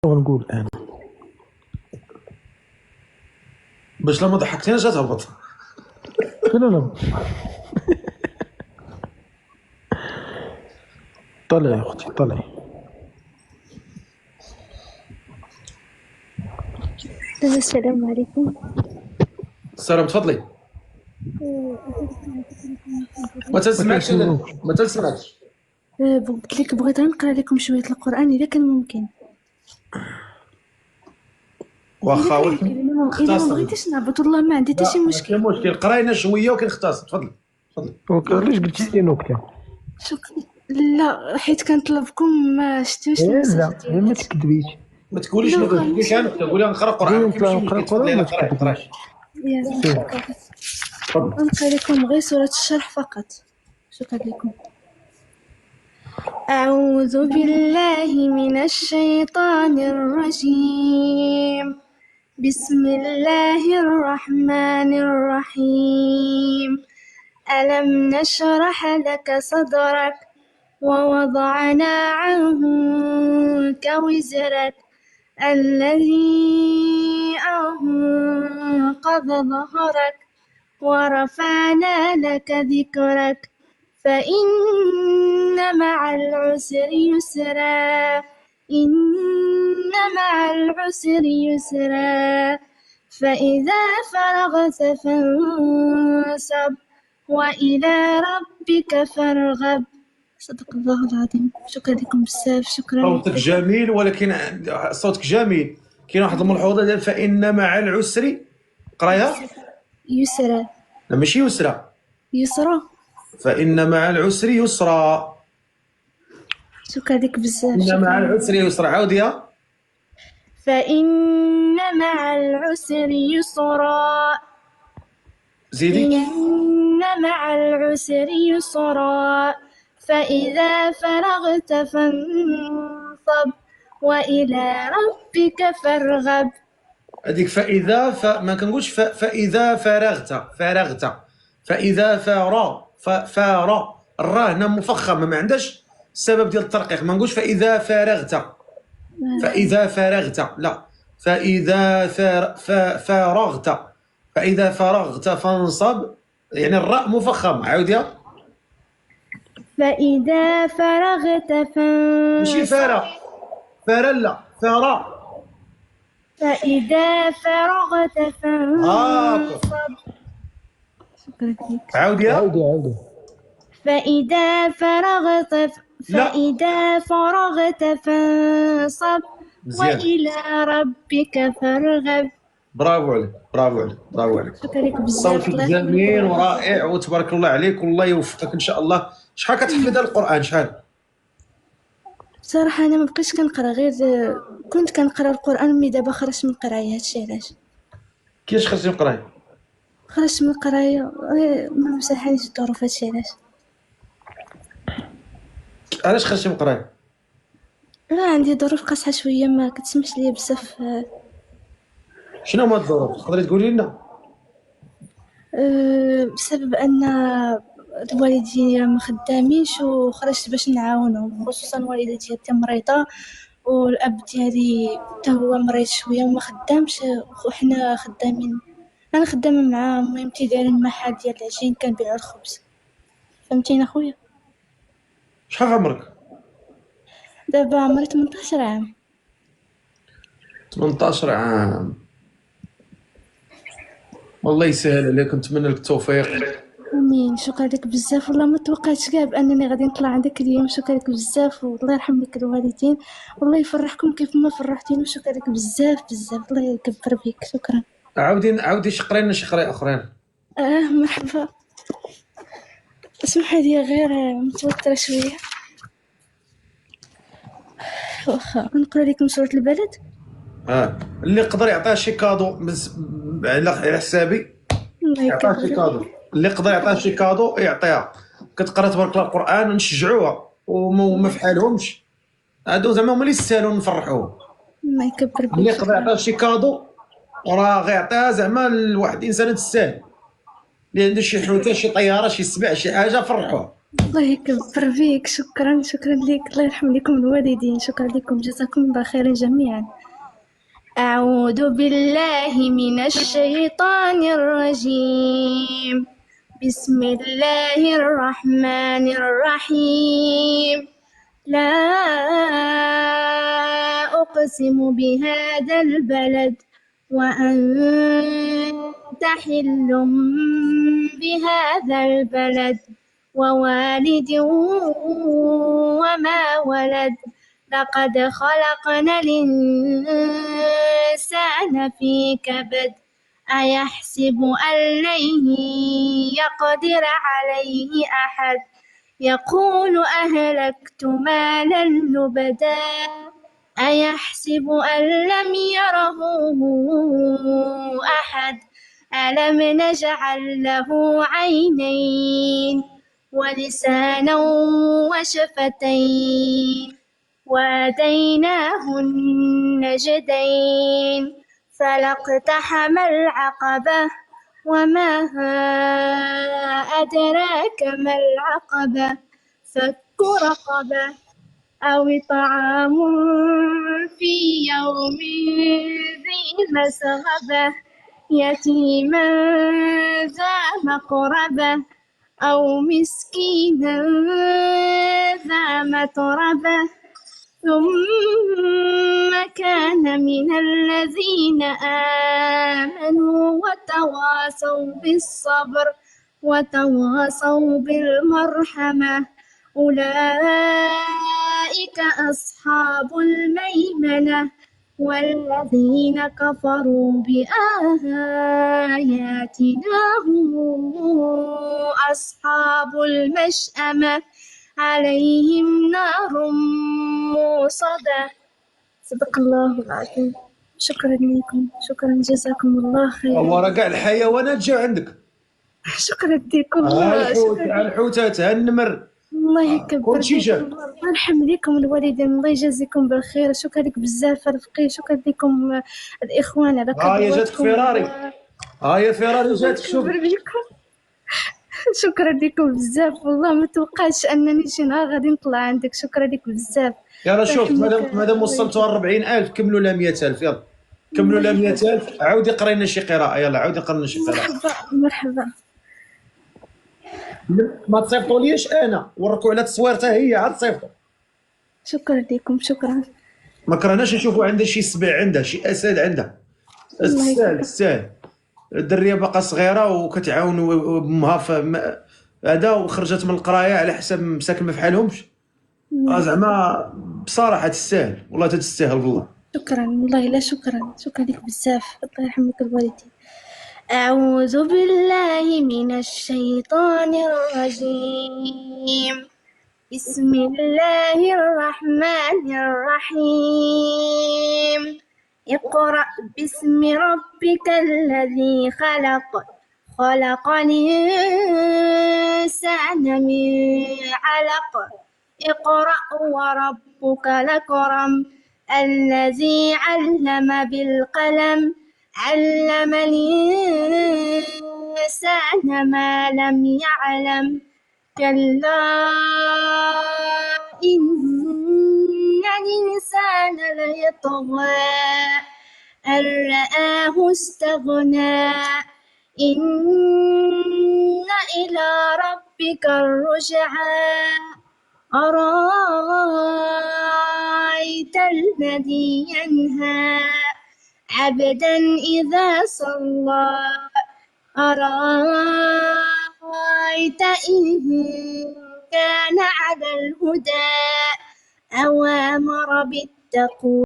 ونقول انا باش لما ضحكتيناش غتهبط. لا لا طلعي يا اختي طلعي. السلام عليكم. السلام تفضلي. ما تسمعكش ما تسمعكش. قلت لك بغيت نقرا لكم شويه القران اذا كان ممكن. واخا اذا ما بغيتيش نهبط والله ما عندي حتى شي مشكل. ماشي مشكل، قراينا شويه وكنختصر. تفضلي تفضلي. علاش قلتي لي نكته؟ شكرا. لا حيت كنطلبكم ما شتوش لا ما تكذبيش. ما تقوليش ما تقوليش انا تقولي نقرا قران. نقرا قران ما تكذبيش. نقرا لكم غير سوره الشرح فقط. شكرا لكم. أعوذ بالله من الشيطان الرجيم. بسم الله الرحمن الرحيم. ألم نشرح لك صدرك ووضعنا عنك وزرك الذي أنقض ظهرك ورفعنا لك ذكرك فإن مع العسر يسرا إن مع العسر يسرا فإذا فرغت فانصب وإلى ربك فارغب. صدق الله العظيم. شكرا لكم بزاف. شكرا. صوتك جميل ولكن صوتك جميل. كاين واحد الملحوظه ديال فإن مع العسر. قرايها يسرا. لا ماشي يسرى. يسرا. فإن مع العسر يسرا. شكرا لك بزاف. إن مع العسر يسرا. عاوديها. فإن مع العسر يسرا. زيدي. إن مع العسر يسرا فإذا فرغت فانصب وإلى ربك فارغب. هذيك فإذا ما كنقولش فإذا فرغت فإذا فار الراء هنا مفخمة ما عندهاش السبب ديال الترقيق. ما نقولش فإذا فرغت لا فإذا فرغت فإذا فرغت فانصب يعني الراء مفخمة. عاوديها. فإذا فرغت فانصب. ماشي فارا لا فارا. فإذا فرغت فانصب. شكرا لك. عاوديها. فإذا فرغت فانصب وإلى ربك فارغب. برافو عليك. شكرا لك بزاف. صوتك جميل ورائع وتبارك الله عليك والله يوفقك ان شاء الله. شحال كتحفظ القرآن؟ شحال؟ بصراحة أنا ما بقيتش كنقرا، غير كنت كنقرا القرآن مي دابا خرجت من القراية. هادشي علاش. كيفاش خرجتي من القراية؟ خرجت من القراية ما مساحانيش الظروف. هادشي علاش خرجتي من القراية؟ لا عندي ظروف قاصحة شوية ما كتسمحش ليا بزاف. شنو هما الظروف؟ تقدري تقولي لنا؟ بسبب أن الوالدين ما خدامينش وخرجت باش نعاونهم، خصوصا والدتي حتى مريضة والأب ديالي حتى هو مريض شوية وما خدامش وحنا خدامين. أنا خدامة مع ميمتي دايرين محل ديال العجين كنبيعو الخبز. فهمتيني أخويا؟ شحال عمرك؟ دابا عمري 18 عام. 18 عام. والله يسهل عليك ونتمنى لك التوفيق. امين. شكرا لك بزاف والله ما توقعتش كاع بانني غادي نطلع عندك اليوم. شكرا لك بزاف والله يرحم لك الوالدين والله يفرحكم كيف ما فرحتيني. شكرا لك بزاف الله يكبر بك. شكرا. عاودي شقري لنا شي قرايه اخرين. مرحبا. اسمح لي غير متوتره شويه. واخا نقرا لكم سوره البلد. اللي يقدر يعطيه شي كادو على حسابي يعطيه شي كادو. اللي يقدر يعطيه شي كادو يعطيها. كتقرا تبارك الله القران نشجعوها وما فحالهمش هادو زعما هما اللي يستاهلوا نفرحوهم. الله يكبر بك. اللي يقدر يعطيه شي كادو راه غيعطيها زعما لواحد الانسان تستاهل اللي عنده شي حوته شي طياره شي سبع شي حاجه فرحوه. الله يكبر فيك. شكرا شكرا لك، الله يرحم لكم الوالدين. شكرا لكم، جزاكم الله خيرا جميعا. أعوذ بالله من الشيطان الرجيم. بسم الله الرحمن الرحيم. لا أقسم بهذا البلد وأنت حل بهذا البلد ووالد وما ولد. لقد خلقنا الإنسان في كبد. أيحسب أن لن يقدر عليه أحد. يقول أهلكت مالا لبدا. أيحسب أن لم يره أحد. ألم نجعل له عينين ولسانا وشفتين وهديناه النجدين. فلاقتحم العقبة وما أدراك ما العقبة. فك رقبة أو طعام في يوم ذي مسغبة. يتيما ذا مقربة أو مسكينا ذا متربة. ثم كان من الذين آمنوا وتواصوا بالصبر وتواصوا بالمرحمة. أولئك أصحاب الميمنة. والذين كفروا بآياتنا هم أصحاب المشأمة. عليهم نار موصدة. صدق الله العظيم. شكرا لكم، شكرا، جزاكم الله خيرا. هو راه كاع الحيوانات جاو عندك، شكرا لكم، ها الحوت، شكرا. ها الحوتات، ها النمر، الله يكبر كلشي فيكم، جا. الله يرحم لكم الوالدين، الله يجازيكم بالخير. شكرا لك بزاف رفقي، شكرا لكم الإخوان على ها هي جاتك قدوتكم. فيراري، ها هي فيراري الله جاتك. شوف يكبر بيكم. شكرا لكم بزاف، والله ما توقعتش انني شي نهار غادي نطلع عندك. شكرا لك بزاف. يلا شوف، الله يحميك. مادام وصلتوا 40,000 كملوا لها 100,000. يلا كملوا لها 100,000. عاودي قري لنا شي قراءة، يلا عاودي قري لنا شي قراءة. مرحبا مرحبا. ما تصيفطوليش انا، وركوا على التصويرته هي عاد تصيفطوا. شكرا لكم، شكرا. ما كرهناش نشوفوا عندها شي سبع، عندها شي اسد، عندها السهل السهل. الدريه باقا صغيره وكتعاون امها هذا، وخرجت من القرايه على حساب مساكن ما فحالهمش. زعما بصراحه تستاهل، والله تستاهل بالله. شكرا والله، لا شكرا، شكرا لك بزاف. الله يرحمك الوالدين. أعوذ بالله من الشيطان الرجيم. بسم الله الرحمن الرحيم. اقرأ باسم ربك الذي خلق. خلق الإنسان من علق. اقرأ وربك الأكرم الذي علم بالقلم. علم الإنسان ما لم يعلم. كلا إن الإنسان ليطغى أن رآه استغنى. إن إلى ربك الرجعى. أرأيت الذي ينهى عبدا إذا صلى. أرأيت إن كان على الهدى أو أمر بالتقوى.